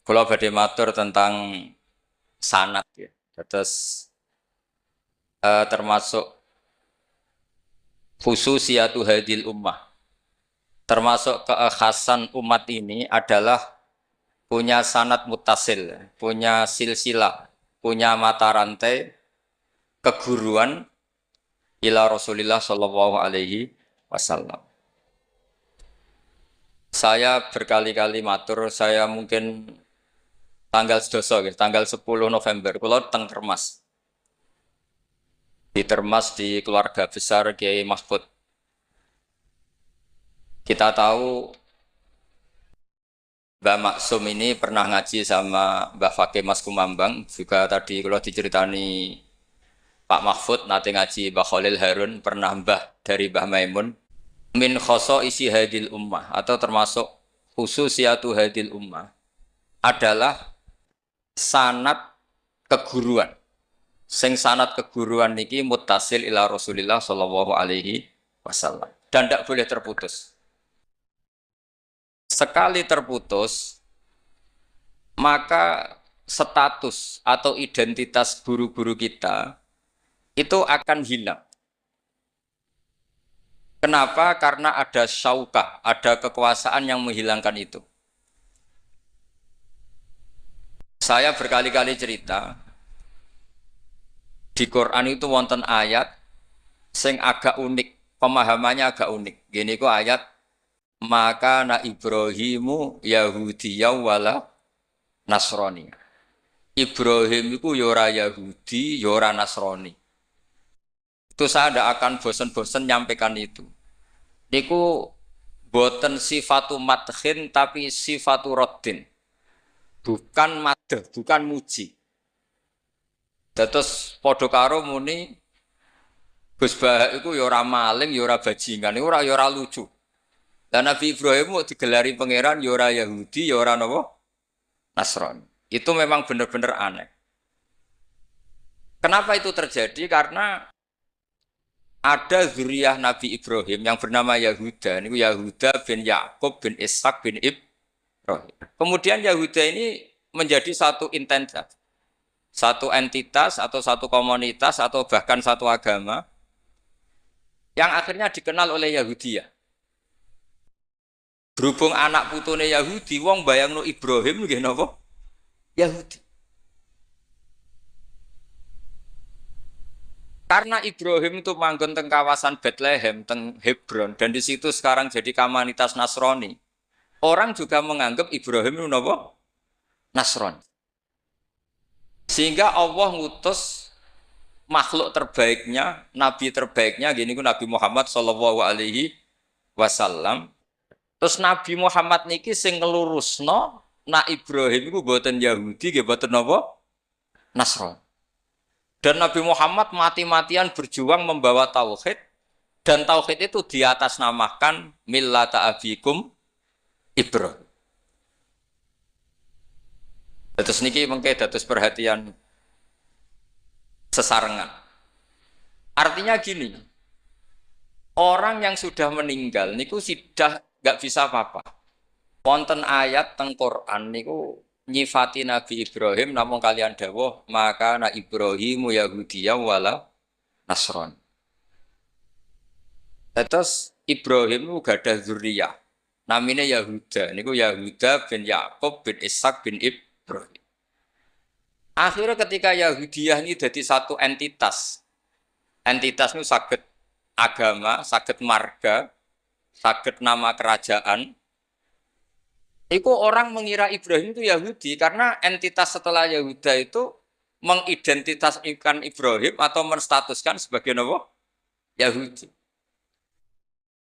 Kula badhe matur tentang sanad ya. Terus termasuk khususiyatu hadil ummah. Termasuk kekhasan umat ini adalah punya sanad mutasil, punya silsilah, punya mata rantai keguruan ila Rasulillah Shallallahu alaihi wasallam. Saya berkali-kali matur, saya mungkin tanggal sedoso, tanggal 10 November, kula teng Termas. Di Termas di keluarga besar Kiai Mahfud. Kita tahu Mbah Maksum ini pernah ngaji sama Mbah Fakih Mas Kumambang, juga tadi kalau diceritani Pak Mahfud nanti ngaji Mbah Khalil Harun, pernah Mbah dari Mbah Maimun. Min khoso isi hadil ummah atau termasuk khususiyatu hadil ummah adalah sanad keguruan. Sing sanad keguruan niki muttasil ila Rasulillah sallallahu alaihi wasallam dan tidak boleh terputus. Sekali terputus, maka status atau identitas guru-guru kita itu akan hilang. Kenapa? Karena ada syaukah, ada kekuasaan yang menghilangkan itu. Saya berkali-kali cerita, di Quran itu wonten ayat sing agak unik, pemahamannya agak unik. Gini kok ayat, maka na Ibrahimu Yahudiyaw wala Nasrani. Ibrahim itu yora Yahudi, yora Nasrani. Itu saya tidak akan bosan-bosan nyampaikan itu. Niku boten sifatu madhin tapi sifatu roddin. Bukan madh, bukan muji. Terus padha karo muni Gus Bahak iku ya ora maling, ya ora bajingan, ya ora lucu. Dan Nabi Ibrahim mau digelari pangeran ya ora Yahudi, ya ora napa? Nasrani. Itu memang benar-benar aneh. Kenapa itu terjadi? Karena ada zuriyah Nabi Ibrahim yang bernama Yahuda. Ini Yahuda bin Yakub bin Ishak bin Ibrahim. Kemudian Yahuda ini menjadi satu entitas, satu entitas atau satu komunitas atau bahkan satu agama yang akhirnya dikenal oleh Yahudiyah. Berhubung anak putune Yahudi, wong bayangno Ibrahim nggih napa? Yahudi. Karena Ibrahim itu manggon teng kawasan Bethlehem, teng Hebron, dan di situ sekarang jadi komunitas Nasrani. Orang juga menganggap Ibrahim itu napa? Nasrani. Sehingga Allah ngutus makhluk terbaiknya, nabi terbaiknya, gini ku Nabi Muhammad Shallallahu Alaihi Wasallam. Terus Nabi Muhammad niki sing ngelurusno, nak Ibrahim itu buatan Yahudi, gak buatan napa? Nasrani. Dan Nabi Muhammad mati-matian berjuang membawa tauhid, dan tauhid itu diatasnamakan millata abikum Ibrahim. Terus niki mengke dados perhatian sesarengan. Artinya gini, orang yang sudah meninggal niku sudah nggak bisa apa-apa. Wonten ayat teng Quran niku nyifati Nabi Ibrahim namun kalian dawuh maka na Ibrahimu Yahudiyah wala Nasron. Terus Ibrahim itu gadah zuriyah. Namanya Yahuda. Niku Yahuda bin Yakub bin Ishak bin Ibrahim. Akhirnya ketika Yahudiyah ini jadi satu entitas. Entitas itu saged agama, saged marga, saged nama kerajaan. Itu orang mengira Ibrahim itu Yahudi karena entitas setelah Yahuda itu mengidentitaskan Ibrahim atau menstatuskan sebagai apa? Yahudi.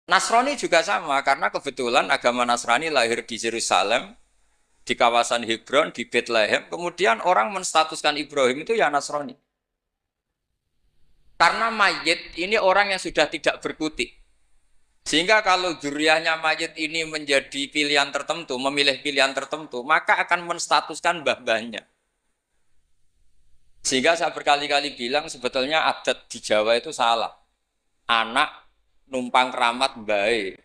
Nasrani juga sama karena kebetulan agama Nasrani lahir di Yerusalem, di kawasan Hebron, di Bethlehem. Kemudian orang menstatuskan Ibrahim itu ya Nasrani. Karena mayit ini orang yang sudah tidak berkutik. Sehingga kalau zuriyahnya mayit ini menjadi pilihan tertentu, memilih pilihan tertentu, maka akan menstatuskan mbah-mbahnya. Sehingga saya berkali-kali bilang sebetulnya adat di Jawa itu salah. Anak numpang keramat baik.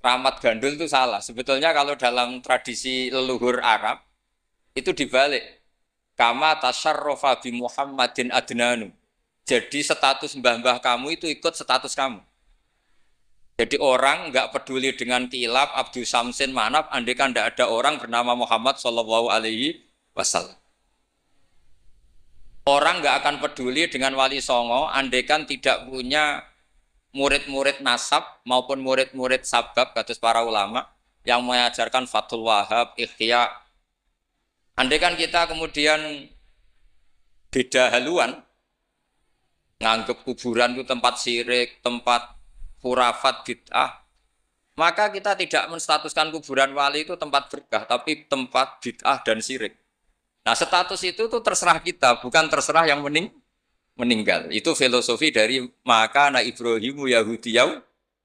Keramat gandul itu salah. Sebetulnya kalau dalam tradisi leluhur Arab, Itu dibalik. Kama tasyarrafa bi Muhammadin adnanu. Jadi status mbah-mbah kamu itu ikut status kamu. Jadi orang nggak peduli dengan kilap, Abdul Samsin, Manaf, andai kan tidak ada orang bernama Muhammad Shallallahu Alaihi Wasallam. Orang nggak akan peduli dengan Wali Songo, andai kan tidak punya murid-murid nasab maupun murid-murid sabab, kata para ulama yang mengajarkan Fathul Wahab, Ikhya. Andai kan kita kemudian beda haluan, nganggep kuburan itu tempat syirik, tempat khurafat, bid'ah, maka kita tidak menstatuskan kuburan wali itu tempat berkah, tapi tempat bid'ah dan syirik. Nah, status itu tuh terserah kita, bukan terserah yang meninggal. Itu filosofi dari maka na Ibrahimu Yahudiyau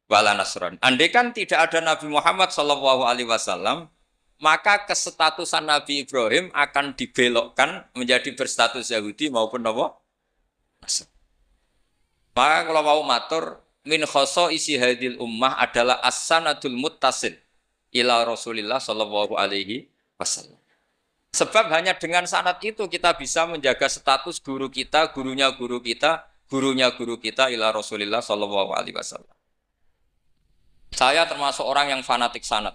wala Nasran. Andai kan tidak ada Nabi Muhammad SAW, maka kestatusan Nabi Ibrahim akan dibelokkan menjadi berstatus Yahudi maupun apa? Maka kalau mau matur, min khoso isi hadil ummah adalah as-sanadul muttasil ila Rasulillah sallallahu alaihi wasallam. Sebab hanya dengan sanad itu kita bisa menjaga status guru kita, gurunya guru kita, gurunya guru kita ila Rasulillah sallallahu alaihi wasallam. Saya termasuk orang yang fanatik sanad.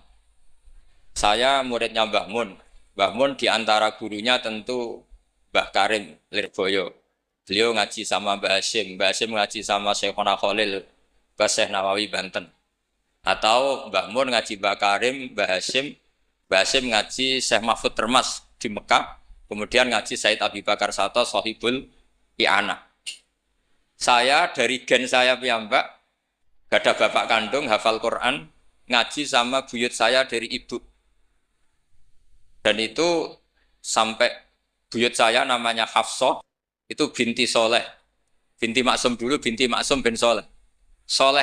Saya muridnya Mbah Mun. Mbah Mun di antara gurunya tentu Mbah Karim Lirboyo. Beliau ngaji sama Mbah Hashim ngaji sama Syekhona Khalil ke Syekh Nawawi Banten. Atau Mbah Mun ngaji Mbah Karim, Mbah Hashim ngaji Syekh Mahfud Termas di Mekah, kemudian ngaji Said Abi Bakar Sato Sohibul I'anah. Saya dari gen saya piyambak, gak ada bapak kandung, hafal Quran, ngaji sama buyut saya dari ibu. Dan itu sampai buyut saya namanya Hafsah, itu binti Soleh. Binti Maksum dulu, binti Maksum bin Soleh. Soleh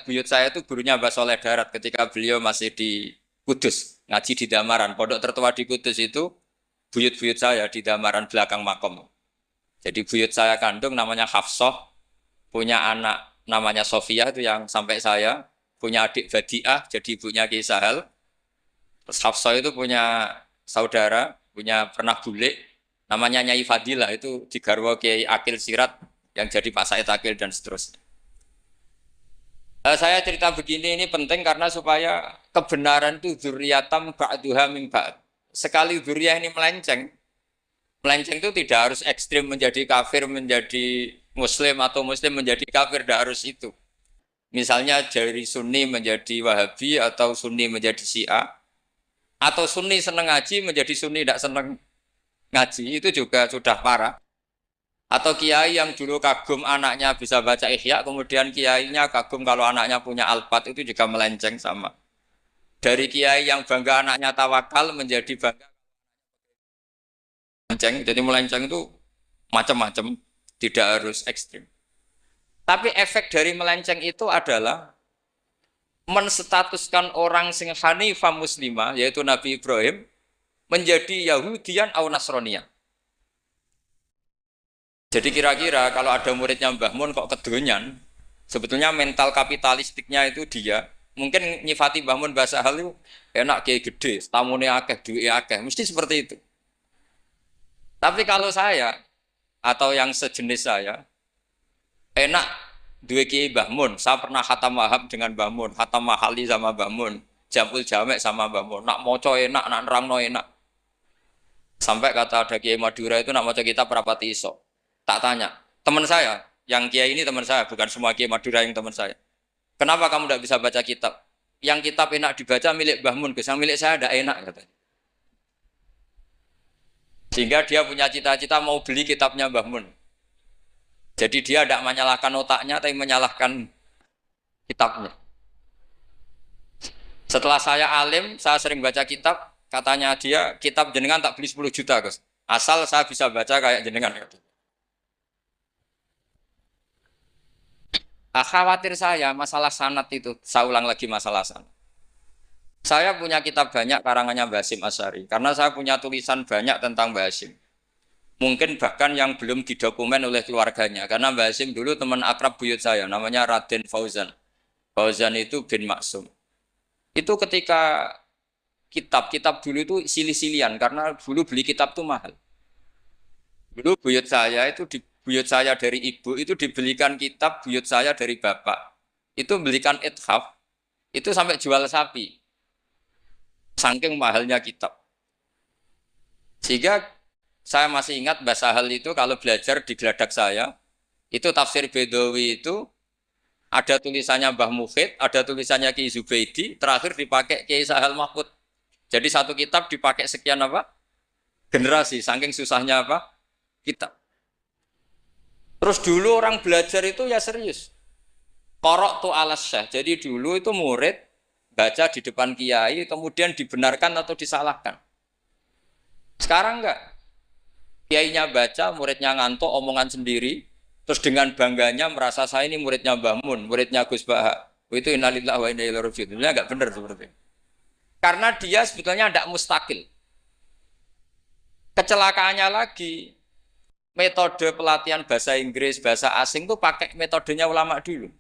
buyut saya itu gurunya Mbah Soleh Darat ketika beliau masih di Kudus, ngaji di Damaran. Pondok tertua di Kudus itu buyut-buyut saya di Damaran belakang makom. Jadi buyut saya kandung namanya Hafsah, punya anak namanya Sofia itu yang sampai saya, punya adik Badiah, jadi ibunya Ki Sahal. Terus Hafsah itu punya saudara, pernah bule, namanya Nyai Fadilah, itu di garwa Kiai Akil Sirat yang jadi Pak Said Akil dan seterusnya. Saya cerita begini ini penting karena supaya kebenaran itu dzurriyatam ba'duha min ba'd. Sekali dzurriyah ini melenceng itu tidak harus ekstrim menjadi kafir, menjadi muslim atau muslim menjadi kafir, tidak harus itu. Misalnya dari Sunni menjadi Wahabi atau Sunni menjadi Syiah, atau Sunni senang ngaji menjadi Sunni tidak senang ngaji, itu juga sudah parah. Atau kiai yang dulu kagum anaknya bisa baca Ihya, kemudian kiainya kagum kalau anaknya punya Alfat, itu juga melenceng sama. Dari kiai yang bangga anaknya tawakal menjadi bangga melenceng. Jadi melenceng itu macam-macam, tidak harus ekstrim. Tapi efek dari melenceng itu adalah menstatuskan orang sing hanifah muslimah, yaitu Nabi Ibrahim, menjadi Yahudian atau Nasranian. Jadi kira-kira kalau ada muridnya Mbah Mun kok kedonyan, sebetulnya mental kapitalistiknya itu dia, mungkin nyifati Mbah Mun bahasa hal itu enak kayak gede, tamune akeh, duwe akeh, mesti seperti itu. Tapi kalau saya atau yang sejenis saya, enak duwe Kiai Mbah Mun, saya pernah khatam Wahab dengan Mbah Mun, khatam Mahali sama Mbah Mun, Jamul Jamek sama Mbah Mun, nak moco enak, nak nerangno enak. Sampai kata ada Kiai Madura itu nak moco kitab rapati iso. Tak tanya, teman saya, yang Kiai ini teman saya, bukan semua Kiai Madura yang teman saya. Kenapa kamu tidak bisa baca kitab? Yang kitab enak dibaca milik Mbah Mun, yang milik saya tidak enak katanya. Sehingga dia punya cita-cita mau beli kitabnya Mbah Mun. Jadi dia tidak menyalahkan otaknya, tapi menyalahkan kitabnya. Setelah saya alim, saya sering baca kitab, katanya dia, kitab jenengan tak beli 10 juta, Gus. Asal saya bisa baca kayak jenengan. Khawatir saya masalah sanad itu, saya ulang lagi masalah sanad. Saya punya kitab banyak karangannya Mbah Hasyim Asy'ari, karena saya punya tulisan banyak tentang Mbah Hasyim. Mungkin bahkan yang belum didokumen oleh keluarganya, karena Mbah Hasyim dulu teman akrab buyut saya, namanya Raden Fauzan. Fauzan itu bin Maksum. Itu ketika kitab dulu itu silih-silihan karena dulu beli kitab tuh mahal. Dulu buyut saya dari ibu itu dibelikan kitab buyut saya dari bapak. Itu belikan ithaf, itu sampai jual sapi. Saking mahalnya kitab. Sehingga saya masih ingat Mbah Sahal itu kalau belajar di geladak saya, itu tafsir Bedawi itu ada tulisannya Mbah Mukhid, ada tulisannya Ki Zubaidi, terakhir dipakai Ki Sahal Mahfud. Jadi satu kitab dipakai sekian apa? Generasi, saking susahnya apa? Kitab. Terus dulu orang belajar itu ya serius. Korok tu alas syekh. Jadi dulu itu murid baca di depan kiai, kemudian dibenarkan atau disalahkan. Sekarang enggak. Kiainya baca, muridnya ngantuk, omongan sendiri, terus dengan bangganya merasa saya ini muridnya Mbah Mun, muridnya Gus Baha. Itu innalillahi wa inna ilaihi raji'un. Itu enggak benar seperti itu. Karena dia sebetulnya tidak mustakil. Kecelakaannya lagi, metode pelatihan bahasa Inggris, bahasa asing itu pakai metodenya ulama dulu.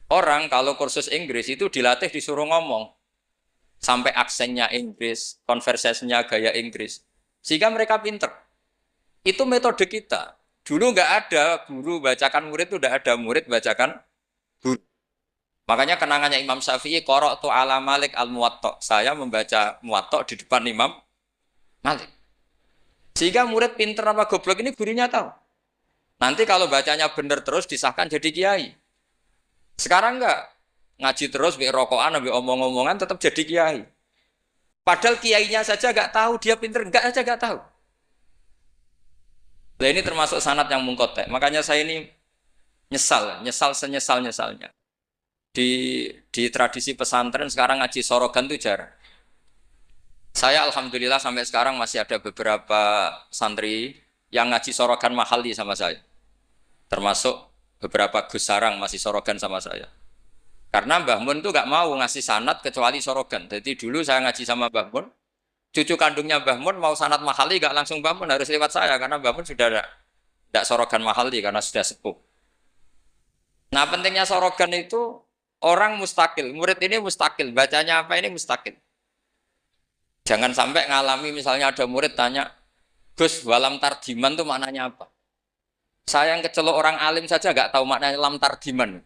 Orang kalau kursus Inggris itu dilatih disuruh ngomong. Sampai aksennya Inggris, konversasinya gaya Inggris. Sehingga mereka pinter. Itu metode kita. Dulu nggak ada guru bacakan murid, itu nggak ada murid bacakan guru. Makanya kenangannya Imam Syafi'i, qara'tu ala Malik al-Muwatta. Saya membaca Muwatta di depan Imam Malik. Sehingga murid pinter apa goblok ini gurunya tahu. Nanti kalau bacanya benar terus disahkan jadi kiai. Sekarang enggak. Ngaji terus, biar rokokan, biar omong-omongan tetap jadi kiai. Padahal kiainya saja enggak tahu, dia pinter enggak aja enggak tahu. Nah ini termasuk sanad yang mungkotek. Makanya saya ini nyesal senyesal-nyesalnya. Di tradisi pesantren sekarang ngaji sorogan itu jarang. Saya alhamdulillah sampai sekarang masih ada beberapa santri yang ngaji sorogan mahali sama saya. Termasuk beberapa Gus Sarang masih sorogan sama saya. Karena Mbah Mun tuh gak mau ngasih sanad kecuali sorogan. Jadi dulu saya ngaji sama Mbah Mun, cucu kandungnya Mbah Mun mau sanad mahali gak langsung Mbah Mun, harus lewat saya karena Mbah Mun sudah tidak sorogan mahali karena sudah sepuh. Nah pentingnya sorogan itu orang mustakil, murid ini mustakil, bacanya apa ini mustakil. Jangan sampai ngalami misalnya ada murid tanya, Gus walam tardiman itu maknanya apa? Saya yang kecelok orang alim saja nggak tahu maknanya lam tardiman.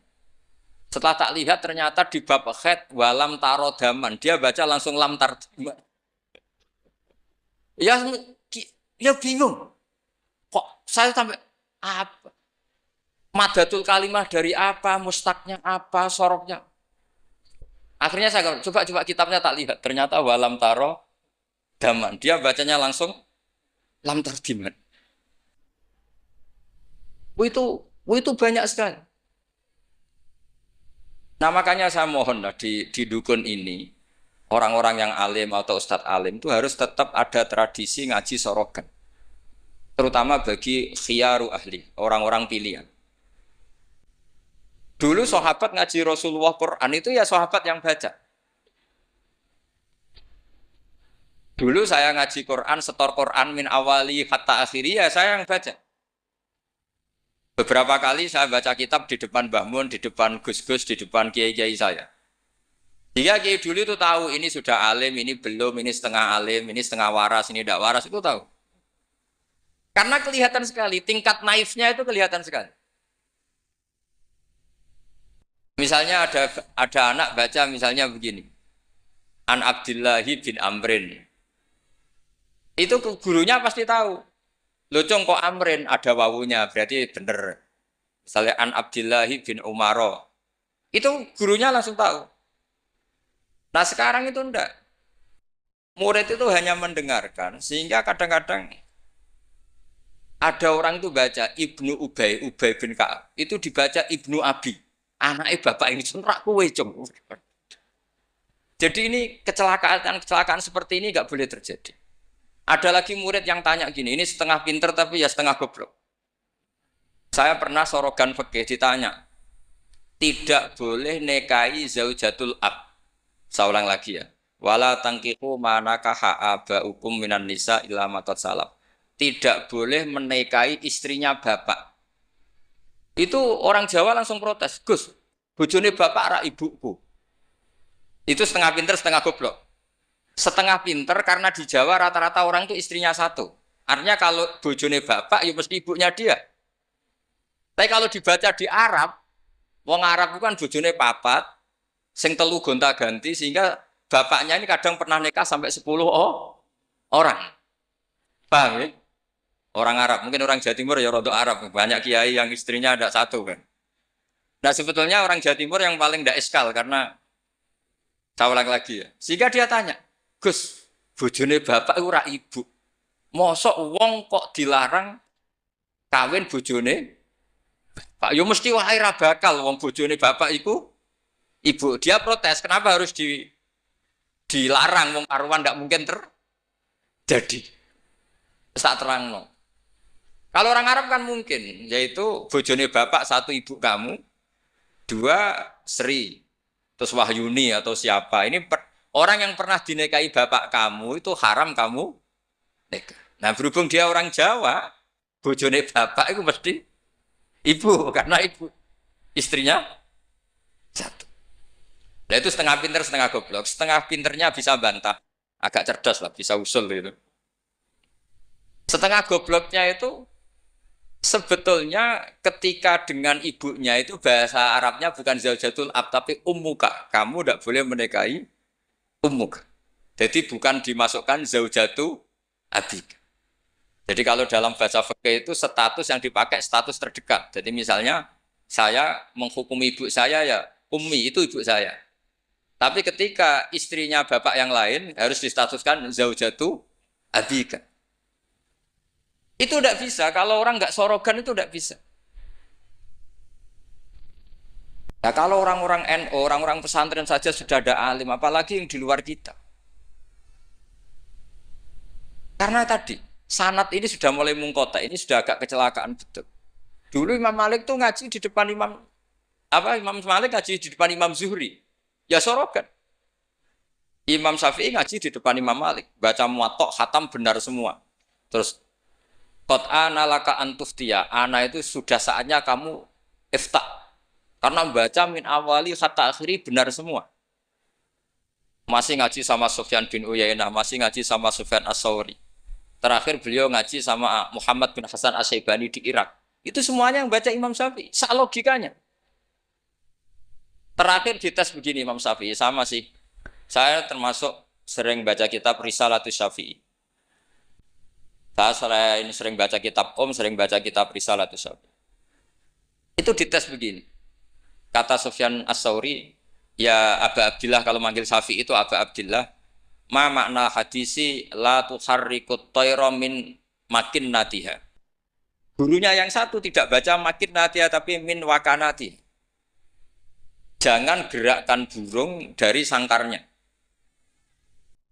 Setelah tak lihat ternyata di bab khed walam tarodaman dia baca langsung lam tardiman. Ya bingung. Kok saya sampai apa? Madatul kalimah dari apa? Mustaknya apa? Soroknya. Akhirnya saya coba kitabnya tak lihat. Ternyata walam tarodaman. Dia bacanya langsung lam tardiman. Itu banyak sekali. Nah makanya saya mohon lah di dukun ini orang-orang yang alim atau ustadz alim itu harus tetap ada tradisi ngaji sorogan, terutama bagi khiyaru ahli, orang-orang pilihan. Dulu sahabat ngaji Rasulullah Quran itu ya sahabat yang baca. Dulu saya ngaji Quran, setor Quran min awali hatta akhiri ya saya yang baca. Beberapa kali saya baca kitab di depan Mbah Mun, di depan Gus-Gus, di depan kiai-kiai saya. Jika kiai dulu itu tahu ini sudah alim, ini belum, ini setengah alim, ini setengah waras, ini tidak waras, itu tahu. Karena kelihatan sekali, tingkat naifnya itu kelihatan sekali. Misalnya ada anak baca misalnya begini, An Abdillahi bin Amrin. Itu gurunya pasti tahu. Locong kok Amrin ada wawunya berarti bener. Misalnya An Abdillahi bin Umaro. Itu gurunya langsung tahu. Nah sekarang itu enggak. Murid itu hanya mendengarkan sehingga kadang-kadang ada orang itu baca Ibnu Ubay bin Ka'ab. Itu dibaca Ibnu Abi. Anaknya bapak ini senrak kowe cung. Jadi ini kecelakaan seperti ini enggak boleh terjadi. Ada lagi murid yang tanya gini, ini setengah pinter tapi ya setengah goblok. Saya pernah sorogan fikih ditanya, tidak boleh nekai zaujatul ab. Saya ulang lagi ya. Wala tangkihu manakaha abaukum minan nisa illa matat salaf. Tidak boleh menikahi istrinya bapak. Itu orang Jawa langsung protes, Gus, bojone bapak ra ibuku. Itu setengah pinter setengah goblok. Setengah pinter karena di Jawa rata-rata orang itu istrinya satu. Artinya kalau bojone bapak, ya mesti ibunya dia. Tapi kalau dibaca di Arab, wong Arab itu kan bojone papat, sing telu gonta-ganti sehingga bapaknya ini kadang pernah nikah sampai 10 orang. Paham ya? Orang Arab, mungkin orang Jawa Timur ya rodok Arab, banyak kiai yang istrinya ada satu kan. Nah sebetulnya orang Jawa Timur yang paling tidak eskal karena saya ulang lagi ya. Sehingga dia tanya, Gus, bojone bapak itu ora ibu. Mosok wong kok dilarang kawin bojone Pak? Yo mesti wae ra bakal wong bojone bapak iku ibu. Dia protes, kenapa harus dilarang wong karuan ndak mungkin terjadi. Tak terangno. Kalau orang Arab kan mungkin, yaitu bojone bapak satu ibu kamu, dua Sri, terus Wahyuni atau siapa. Ini orang yang pernah dinikahi bapak kamu itu haram kamu nikah. Nah berhubung dia orang Jawa, bojone bapak itu mesti ibu karena ibu istrinya satu. Nah itu setengah pinter setengah goblok. Setengah pinternya bisa bantah, agak cerdas lah, bisa usul gitu. Setengah gobloknya itu sebetulnya ketika dengan ibunya itu bahasa Arabnya bukan zaujatul ab tapi ummuka. Kamu tidak boleh menikahi ummuk. Jadi bukan dimasukkan zaujatu abik. Jadi kalau dalam bahasa fikih itu status yang dipakai status terdekat. Jadi misalnya saya menghukumi ibu saya ya ummi itu ibu saya. Tapi ketika istrinya bapak yang lain harus distatuskan zaujatu abika. Itu tidak bisa. Kalau orang nggak sorogan itu tidak bisa. Nah kalau orang-orang NU, orang-orang pesantren saja sudah ada alim, apalagi yang di luar kita. Karena tadi sanad ini sudah mulai mungkota, ini sudah agak kecelakaan betul. Dulu Imam Malik tuh ngaji di depan Imam Malik ngaji di depan Imam Zuhri. Ya sorogan. Imam Syafi'i ngaji di depan Imam Malik, baca muwatta khatam benar semua. Terus Qad ana laka antuftiya, ana itu sudah saatnya kamu ifta. Karena baca min awali hatta akhiri benar semua. Masih ngaji sama Sufyan bin Uyainah, masih ngaji sama Sufyan As-Sauri. Terakhir beliau ngaji sama Muhammad bin Hasan As-Syaibani di Irak. Itu semuanya yang baca Imam Syafi'i, sak logikanya. Terakhir dites begini Imam Syafi'i, sama sih. Saya termasuk sering baca kitab Risalatus Syafi'i. Saya sering baca kitab sering baca kitab Risalatus Syafi'i. Itu dites begini. Kata Sufyan As-Sauri, ya Aba Abdillah kalau manggil Syafi'i itu Aba Abdillah, ma makna hadisi la tuharrikut tayra min makin natiha. Gurunya yang satu tidak baca makin natiha tapi min wakanati. Jangan gerakkan burung dari sangkarnya.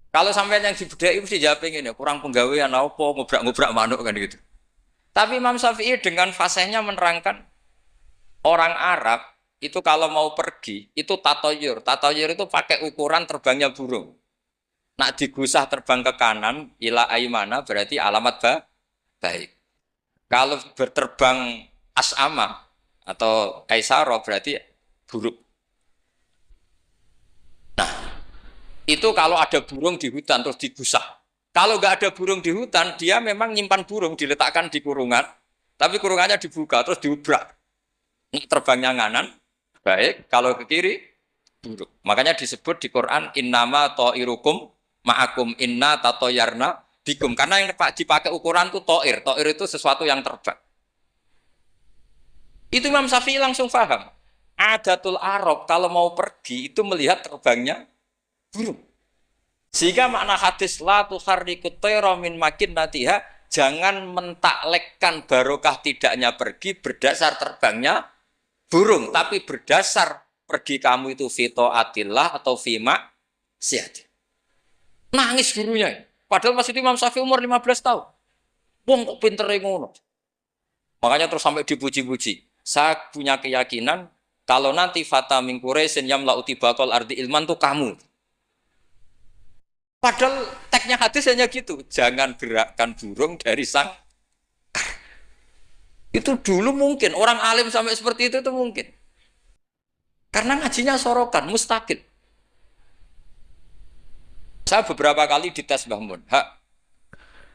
Kalau sampai yang dibudai itu dijawab ini kurang penggawean apa ngobrak-ngobrak manuk kan gitu. Tapi Imam Syafi'i dengan fasihnya menerangkan orang Arab itu kalau mau pergi itu tatoyur. Tatoyur itu pakai ukuran terbangnya burung. Nak digusah terbang ke kanan ila aimana berarti alamat baik. Kalau berterbang as'ama atau kaisaro berarti buruk. Itu kalau ada burung di hutan terus digusah. Kalau nggak ada burung di hutan, dia memang nyimpan burung diletakkan di kurungan, tapi kurungannya dibuka terus diubrak. Terbangnya nganan, baik. Kalau ke kiri, buruk. Makanya disebut di Quran innama ta'irukum ma'akum inna tatoyarna bikum. Karena yang dipakai ukuran itu to'ir. To'ir itu sesuatu yang terbang. Itu Imam Syafi'i langsung paham. Adatul Arab kalau mau pergi itu melihat terbangnya burung. Sehingga makna hadis la tuharrikut tayra min makin natiha, jangan mentaklekkan barokah tidaknya pergi berdasar terbangnya burung, tapi berdasar pergi kamu itu fito atillah atau fima sihat. Nangis gurunya. Padahal masih Imam Syafi'i umur 15 tahun. Wong kok pinter ngono. Makanya terus sampai dipuji-puji. Saya punya keyakinan kalau nanti fata min Quraisyin yamla'u tibaqal ardi ilman tuh kamu. Padahal teksnya hadis hanya gitu, jangan gerakkan burung dari sangkar. Itu dulu mungkin, orang alim sampai seperti itu mungkin. Karena ngajinya sorokan, mustakil. Saya beberapa kali dites Mbah Mun. Hak,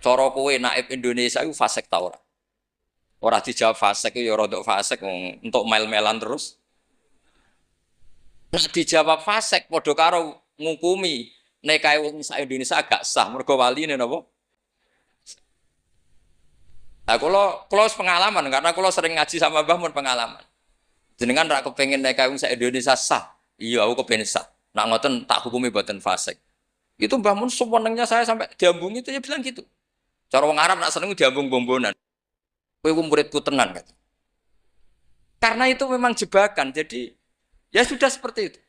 cara kowe naib Indonesia itu fasik ta ora? Ora dijawab fasik ya rodok fasik untuk mel-melan terus. Nek dijawab fasik padha karo ngukumi nek kae wong sak Indonesia agak sah mergo waline napa? Nah, kalau pengalaman karena kalau sering ngaji sama Mbah Mun pengalaman. Jenengan rak kepengin nek kae wong sak Indonesia sah. Iya aku kepengin sah. Nak ngoten tak hukumi boten fasik. Itu Mbah Mun sewenengnya saya sampai diambung itu ya bilang gitu. Cara wong Arab nak seneng diambung bombonan. Kowe muridku tenan kata. Karena itu memang jebakan. Jadi ya sudah seperti itu.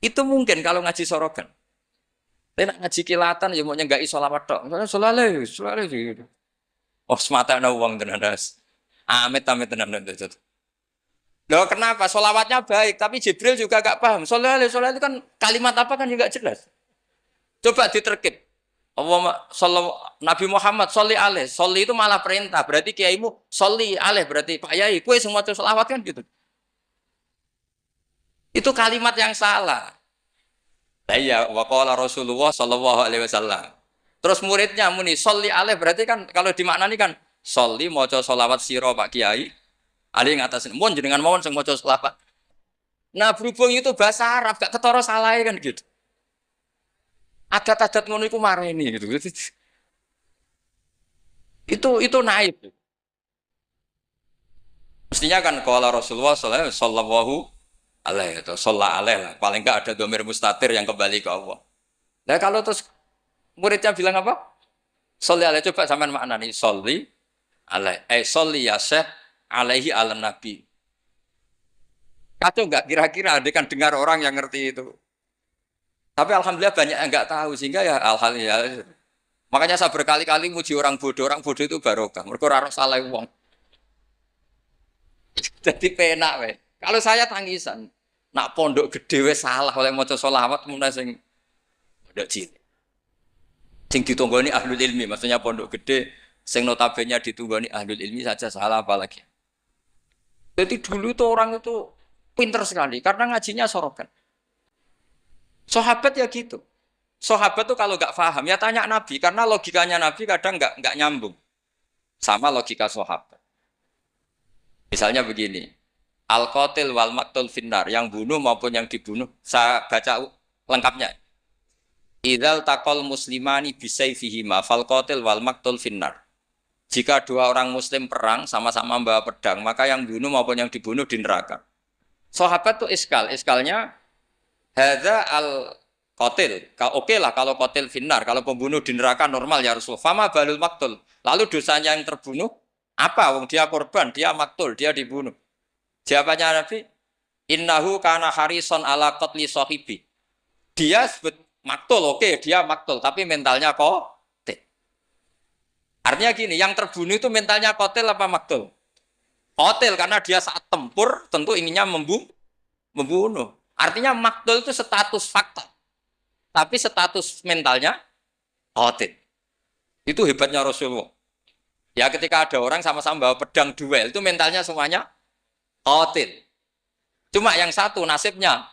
Itu mungkin kalau ngaji sorogan. Tapi nak ngaji kilatan ya mau nyenggak isolawat tok. Misalnya solale gitu. Oh semata ana wong tenan das. Amit tenan itu. Loh kenapa? Solawatnya baik, tapi Jibril juga gak paham. Solale itu kan kalimat apa kan juga jelas. Coba diterkip. Nabi Muhammad sholli alaih. Sholli itu malah perintah. Berarti kiaimu sholli alaih. Berarti Pak Yai, kue semua selawat kan gitu. Itu kalimat yang salah. Nah iya, waqala Rasulullah sallallahu alaihi wasallam. Terus muridnya muni sholli alaih. Berarti kan kalau dimaknani kan sholli maca sholawat sira Pak Kiai. Ali ngatasin, mohon jenengan mohon sing maca sholawat. Nah berhubung itu bahasa Arab, gak ketara salah kan gitu. Adat-adat ngono iku mareni gitu. Itu naib. Mestinya kan kalau Rasulullah sallallahu alaihi atau sholla alaih lah. Paling enggak ada domir mustatir yang kembali ke Allah. Nah kalau terus muridnya bilang apa? Sholli alaih, coba sampean maknani sholli alaih. Sholli ya syekh alaihi ala nabi. Kacau enggak kira-kira ada kan dengar orang yang ngerti itu. Tapi alhamdulillah banyak yang enggak tahu sehingga ya alhamdulillah. Makanya saya berkali-kali muji orang bodoh itu barokah. Mereka ora salah wong. Jadi penak we. Kalau saya tangisan, nak pondok gede we salah oleh maca sholawat mun sing pondok cilik. Sing ditunggoni ahlul ilmi, maksudnya pondok gede sing notabene ditunggoni ahlul ilmi saja salah apalagi. Jadi dulu itu orang itu pinter sekali karena ngajinya sorokan. Sahabat ya gitu. Sahabat tuh kalau nggak paham ya tanya Nabi karena logikanya Nabi kadang nggak nyambung sama logika sahabat. Misalnya begini, al-qatil wal maqtul finnar, yang bunuh maupun yang dibunuh. Saya baca lengkapnya. Idzal taqal muslimani bisayfihima fal qatil wal maqtul finnar. Jika dua orang muslim perang sama-sama membawa pedang, maka yang bunuh maupun yang dibunuh di neraka. Sahabat tuh iskalnya hadza al qatil. Oke lah kalau qatil finnar, kalau pembunuh di neraka normal ya Rasul. Fama balul maqtul. Lalu dosanya yang terbunuh apa? Wong dia korban, dia maktul, dia dibunuh. Jawabannya Nabi, innahu kana harison ala qatli sahibi. Dia sebut maktul, oke, dia maktul, tapi mentalnya kotil. Artinya gini, yang terbunuh itu mentalnya kotil apa maktul? Kotil karena dia saat tempur tentu inginnya membunuh. Artinya maktul itu status fakta, tapi status mentalnya kotil. Itu hebatnya Rasulullah. Ya ketika ada orang sama-sama bawa pedang duel, itu mentalnya semuanya kotil. Cuma yang satu nasibnya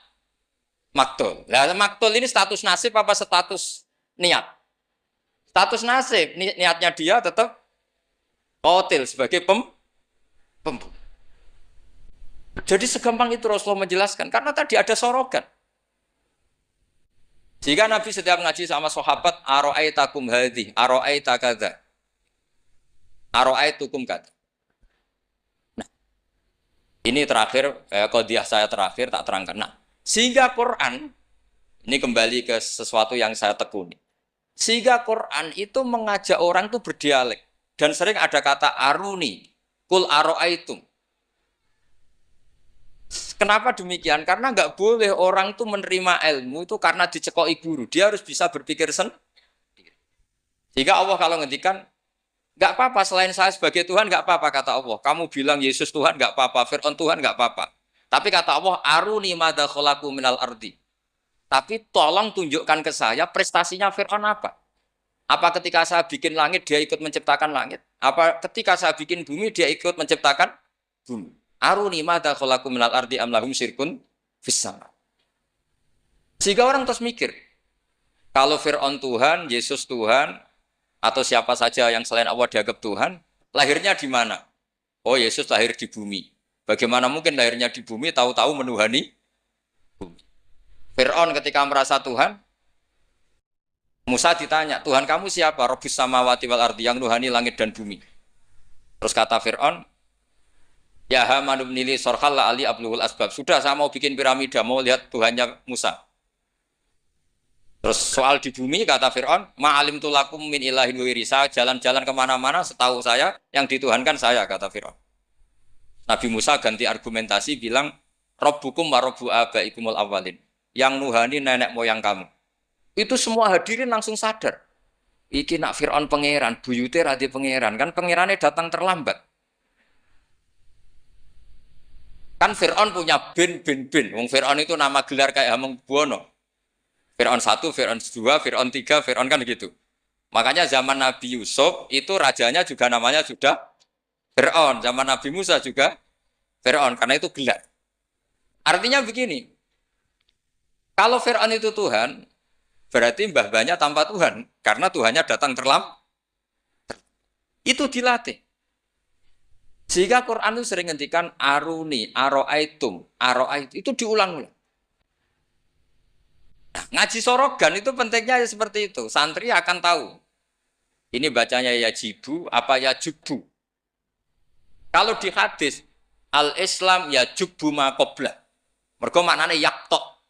maktul. Nah, maktul ini status nasib apa status niat? Status nasib, niatnya dia tetap kotil sebagai pembunuh. Jadi segampang itu Rasulullah menjelaskan, karena tadi ada sorogan. Jika Nabi setiap ngaji sama sahabat, aro'aitakum hadhi, aro'aita kadha. Aro'aitukum kadha. Nah, ini terakhir, qadiyah saya terakhir tak terangkan. Nah, sehingga Quran, ini kembali ke sesuatu yang saya tekuni. Sehingga Quran itu mengajak orang itu berdialek. Dan sering ada kata aruni, kul aro'aitum. Kenapa demikian? Karena nggak boleh orang itu menerima ilmu itu karena dicekoki guru. Dia harus bisa berpikir sendiri. Sehingga Allah kalau ngendikan, nggak apa-apa selain saya sebagai Tuhan, nggak apa-apa kata Allah. Kamu bilang Yesus Tuhan, nggak apa-apa. Fir'aun Tuhan, nggak apa-apa. Tapi kata Allah, aruni madza khalaqu minal ardi. Tapi tolong tunjukkan ke saya prestasinya Fir'aun apa? Apa ketika saya bikin langit, dia ikut menciptakan langit? Apa ketika saya bikin bumi, dia ikut menciptakan bumi? Aruni madza khalaqu minal ardi am lahum syirkun fis sama. Sehingga orang terus mikir, Kalau Fir'aun Tuhan, Yesus Tuhan, atau siapa saja yang selain Allah dianggap Tuhan, lahirnya di mana? Oh, Yesus lahir di bumi. Bagaimana mungkin lahirnya di bumi, tahu-tahu menuhani bumi. Fir'aun ketika merasa Tuhan, Musa ditanya, Tuhan kamu siapa? Rabbus samawati wal ardi, yang nuhani langit dan bumi. Terus kata Fir'aun, ya Haman ibn li sorhal la ali abluhul asbab. Sudah, saya mau bikin piramida, mau lihat Tuhannya Musa. Terus soal di bumi, kata Fir'aun, ma'alim tulakum min ilahin wirisa, jalan-jalan kemana-mana, setahu saya, yang dituhankan saya, kata Fir'aun. Nabi Musa ganti argumentasi, bilang, Rabbukum wa rabbu abaikumul awalin. Yang nuhani nenek moyang kamu. Itu semua hadirin langsung sadar. Iki nak Fir'aun pangeran, buyute radi pangeran. Kan pangerannya datang terlambat. Kan Fir'aun punya bin. Wong Fir'aun itu nama gelar kayak Hamengkubuwono. Fir'aun 1, Fir'aun 2, Fir'aun 3, Fir'aun kan gitu. Makanya zaman Nabi Yusuf itu rajanya juga namanya sudah Fir'aun. Zaman Nabi Musa juga Fir'aun, karena itu gelar. Artinya begini, kalau Fir'aun itu Tuhan, berarti mbah-mbahnya tanpa Tuhan. Karena Tuhannya datang terlambat. Itu dilatih. Sehingga Quran itu sering ngendikan aruni, aro'aitum, itu diulang-ulang. Nah, ngaji sorogan itu pentingnya ya seperti itu. Santri akan tahu. Ini bacanya yajibu, apa yajubu. Kalau di hadis, al-Islam yajubu ma qoblah. Mergo maknanya yaktok.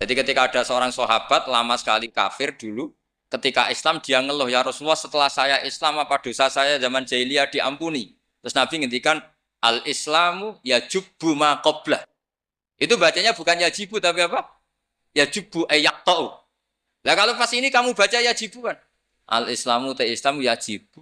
Jadi ketika ada seorang sahabat lama sekali kafir dulu, ketika Islam dia ngeluh, ya Rasulullah setelah saya Islam apa dosa saya zaman jahiliyah diampuni. Terus Nabi ngendikan, al-Islamu yajubu ma qoblah. Itu bacanya bukan yajibu tapi apa? Yajubu yaktau. Nah kalau pas ini kamu baca yajibu kan? Al-Islamu te Islam yajibu